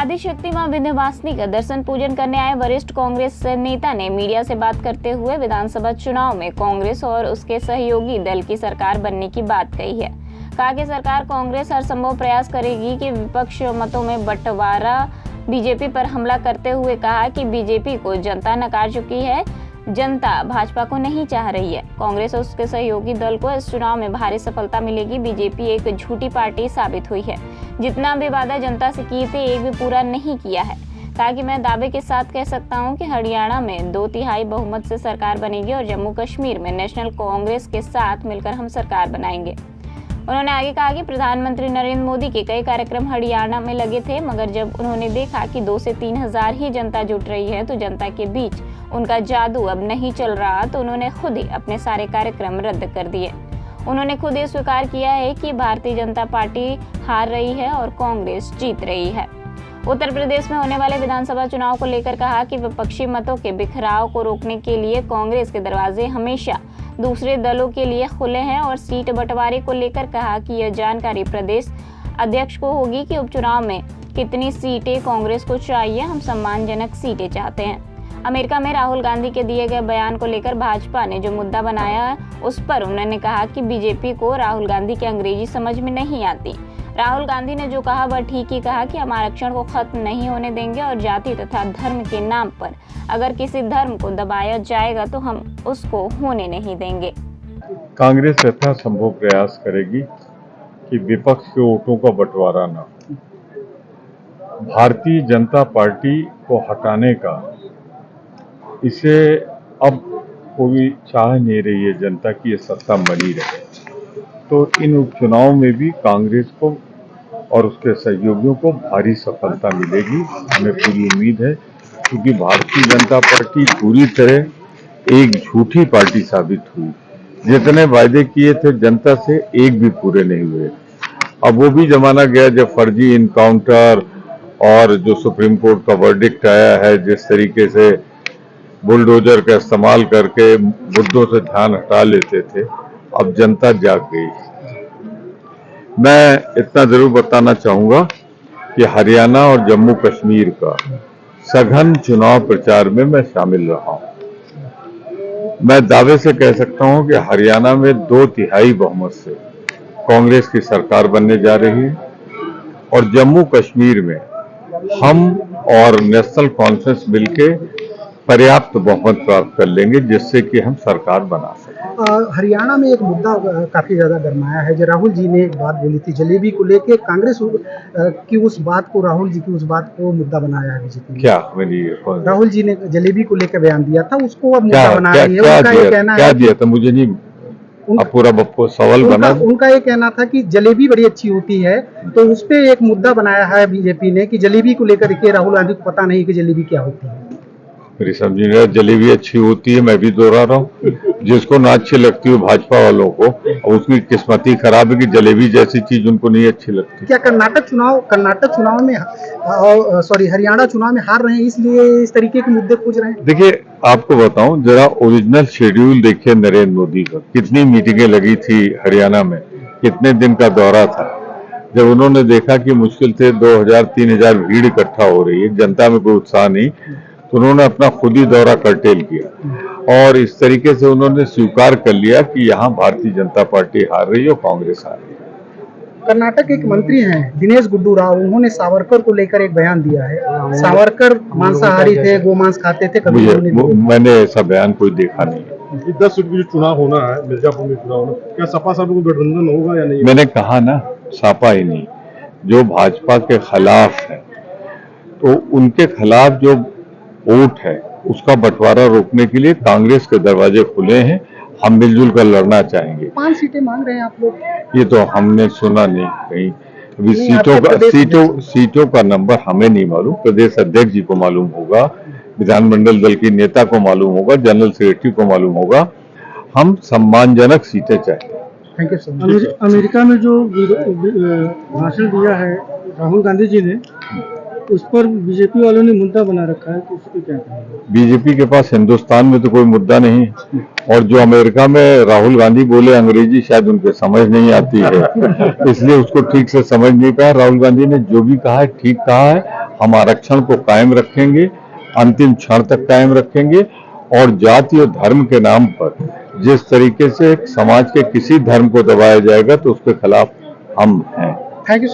आदिशक्ति मां विंध्यवासिनी का दर्शन पूजन करने आए वरिष्ठ कांग्रेस नेता ने मीडिया से बात करते हुए विधानसभा चुनाव में कांग्रेस और उसके सहयोगी दल की सरकार बनने की बात कही है। कहा कि सरकार कांग्रेस हर संभव प्रयास करेगी कि विपक्ष मतों में बंटवारा। बीजेपी पर हमला करते हुए कहा कि बीजेपी को जनता नकार चुकी है, जनता भाजपा को नहीं चाह रही है। कांग्रेस और उसके सहयोगी दल को इस चुनाव में भारी सफलता मिलेगी। बीजेपी एक झूठी पार्टी साबित हुई है। जितना भी वादा जनता से किए थे एक भी पूरा नहीं किया है। कहा कि मैं दावे के साथ कह सकता हूं कि हरियाणा में 2/3 बहुमत से सरकार बनेगी और जम्मू कश्मीर में नेशनल कांग्रेस के साथ मिलकर हम सरकार बनाएंगे। उन्होंने आगे कहा कि प्रधानमंत्री नरेंद्र मोदी के कई कार्यक्रम हरियाणा में लगे थे, मगर जब उन्होंने देखा कि 2 से 3 हजार ही जनता जुट रही है तो जनता के बीच उनका जादू अब नहीं चल रहा, तो उन्होंने खुद ही अपने सारे कार्यक्रम रद्द कर दिए। उन्होंने खुद ही स्वीकार किया है कि भारतीय जनता पार्टी हार रही है और कांग्रेस जीत रही है। उत्तर प्रदेश में होने वाले विधानसभा चुनाव को लेकर कहा कि विपक्षी मतों के बिखराव को रोकने के लिए कांग्रेस के दरवाजे हमेशा दूसरे दलों के लिए खुले हैं और सीट बंटवारे को लेकर कहा कि यह जानकारी प्रदेश अध्यक्ष को होगी कि उपचुनाव में कितनी सीटें कांग्रेस को चाहिए। हम सम्मानजनक सीटें चाहते हैं। अमेरिका में राहुल गांधी के दिए गए बयान को लेकर भाजपा ने जो मुद्दा बनाया उस पर उन्होंने कहा कि बीजेपी को राहुल गांधी की अंग्रेजी समझ में नहीं आती। राहुल गांधी ने जो कहा वह ठीक ही कहा कि हम आरक्षण को खत्म नहीं होने देंगे और जाति तथा धर्म के नाम पर अगर किसी धर्म को दबाया जाएगा तो हम उसको होने नहीं देंगे। कांग्रेस यथासंभव प्रयास करेगी कि विपक्ष के वोटों का बंटवारा न हो। भारतीय जनता पार्टी को हटाने का इसे अब कोई चाह नहीं रही है जनता की ये सत्ता बनी रहे। तो इन उपचुनाव में भी कांग्रेस को और उसके सहयोगियों को भारी सफलता मिलेगी, हमें पूरी उम्मीद है, क्योंकि भारतीय जनता पार्टी पूरी तरह एक झूठी पार्टी साबित हुई। जितने वायदे किए थे जनता से एक भी पूरे नहीं हुए। अब वो भी जमाना गया जब फर्जी इनकाउंटर और जो सुप्रीम कोर्ट का वर्डिक्ट आया है, जिस तरीके से बुलडोजर का इस्तेमाल करके मुद्दों से ध्यान हटा लेते थे, अब जनता जाग गई। मैं इतना जरूर बताना चाहूंगा कि हरियाणा और जम्मू कश्मीर का सघन चुनाव प्रचार में मैं शामिल रहा हूं। मैं दावे से कह सकता हूं कि हरियाणा में 2/3 बहुमत से कांग्रेस की सरकार बनने जा रही है और जम्मू कश्मीर में हम और नेशनल कॉन्फ्रेंस मिलके पर्याप्त बहुमत प्राप्त कर लेंगे, जिससे कि हम सरकार बना सकें। हरियाणा में एक मुद्दा काफी ज्यादा गरमाया है। जो राहुल जी ने एक बात बोली थी जलेबी को लेके, कांग्रेस की उस बात को, राहुल जी की उस बात को मुद्दा बनाया है बीजेपी। क्या राहुल जी ने जलेबी को लेकर बयान दिया था, उसको अब मुद्दा बना रही है। उनका ये कहना है, क्या दिया था मुझे नहीं पूरा बप्पो सवाल बना। उनका ये कहना था कि जलेबी बड़ी अच्छी होती है, तो उस पे एक मुद्दा बनाया है बीजेपी ने कि जलेबी को लेकर के राहुल गांधी को पता नहीं कि जलेबी क्या होती है। मेरी समझी नहीं, जलेबी अच्छी होती है, मैं भी दोहरा रहा हूँ। जिसको ना अच्छी लगती हो भाजपा वालों को, उसकी किस्मत ही खराब है कि जलेबी जैसी चीज उनको नहीं अच्छी लगती। क्या कर्नाटक चुनाव में हरियाणा चुनाव में हार रहे हैं, इसलिए इस तरीके के मुद्दे पूछ रहे हैं? देखिए, आपको बताऊं, जरा ओरिजिनल शेड्यूल देखिए नरेंद्र मोदी का। कितनी मीटिंगें लगी थी हरियाणा में, कितने दिन का दौरा था। जब उन्होंने देखा कि मुश्किल से 2000-3000 भीड़ इकट्ठा हो रही है, जनता में कोई उत्साह नहीं, तो उन्होंने अपना खुद ही दौरा कर्टेल किया और इस तरीके से उन्होंने स्वीकार कर लिया कि यहाँ भारतीय जनता पार्टी हार रही है और कांग्रेस हार रही है। कर्नाटक एक मंत्री हैं दिनेश गुंडू राव, उन्होंने सावरकर को लेकर एक बयान दिया है। सावरकर मांसाहारी थे, गोमांस खाते थे। मैंने ऐसा बयान कोई देखा नहीं। 10 सीट में जो चुनाव होना है, मिर्जापुर में चुनाव होना, क्या सपा सब को गठबंधन होगा या नहीं? मैंने कहा ना, सपा ही नहीं, जो भाजपा के खिलाफ है तो उनके खिलाफ जो वोट है उसका बंटवारा रोकने के लिए कांग्रेस के दरवाजे खुले हैं। हम मिलजुल कर लड़ना चाहेंगे। 5 सीटें मांग रहे हैं आप लोग? ये तो हमने सुना नहीं कहीं। अभी सीटों का नंबर हमें नहीं मालूम, प्रदेश अध्यक्ष जी को मालूम होगा, विधानमंडल दल की नेता को मालूम होगा, जनरल सेक्रेटरी को मालूम होगा। हम सम्मानजनक सीटें चाहते हैं। Thank you sir. अमेरिका में जो भाषण दिया है राहुल गांधी जी ने, उस पर बीजेपी वालों ने मुद्दा बना रखा है, तो उसको क्या कहेंगे? बीजेपी के पास हिंदुस्तान में तो कोई मुद्दा नहीं, और जो अमेरिका में राहुल गांधी बोले अंग्रेजी शायद उनके समझ नहीं आती है, इसलिए उसको ठीक से समझ नहीं पाया। राहुल गांधी ने जो भी कहा है ठीक कहा है। हम आरक्षण को कायम रखेंगे, अंतिम क्षण तक कायम रखेंगे और जाति और धर्म के नाम पर जिस तरीके से समाज के किसी धर्म को दबाया जाएगा तो उसके खिलाफ हम हैं। Thank you.